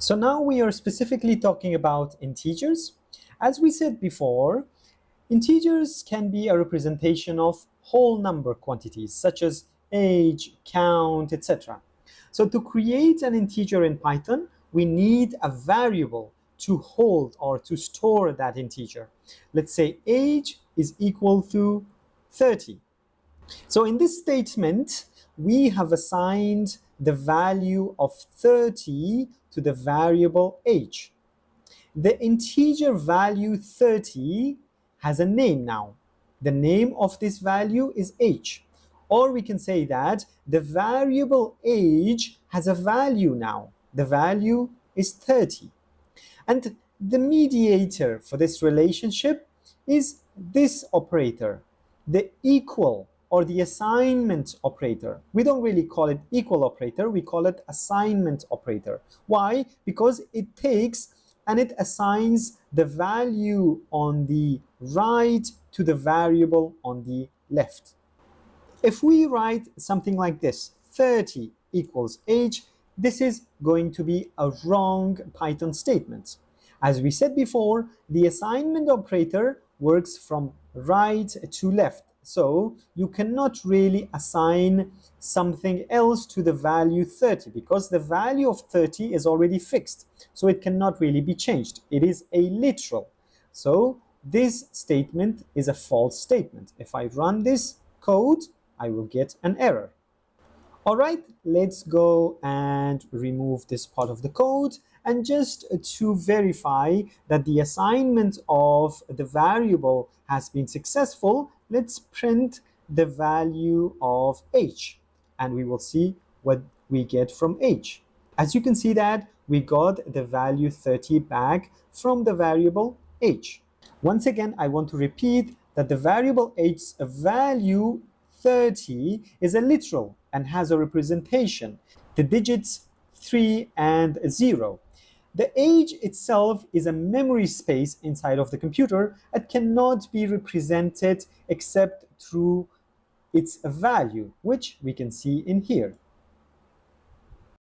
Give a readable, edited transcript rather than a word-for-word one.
So now we are specifically talking about integers. As we said before, integers can be a representation of whole number quantities such as age, count, etc. So to create an integer in Python, we need a variable to hold or to store that integer. Let's say age is equal to 30. So in this statement, we have assigned the value of 30 to the variable age. The integer value 30 has a name now. The name of this value is age. Or we can say that the variable age has a value now. The value is 30. And the mediator for this relationship is this operator, the equal or the assignment operator. We don't really call it equal operator, we call it assignment operator. Why? Because it takes and it assigns the value on the right to the variable on the left. If we write something like this, 30 equals age, this is going to be a wrong Python statement. As we said before, the assignment operator works from right to left. So you cannot really assign something else to the value 30 because the value of 30 is already fixed. So it cannot really be changed. It is a literal. So this statement is a false statement. If I run this code, I will get an error. All right, let's go and remove this part of the code. And just to verify that the assignment of the variable has been successful, let's print the value of age. And we will see what we get from age. As you can see that we got the value 30 back from the variable age. Once again, I want to repeat that the variable age's value 30 is a literal and has a representation, the digits 3 and 0. The age itself is a memory space inside of the computer that cannot be represented except through its value, which we can see in here.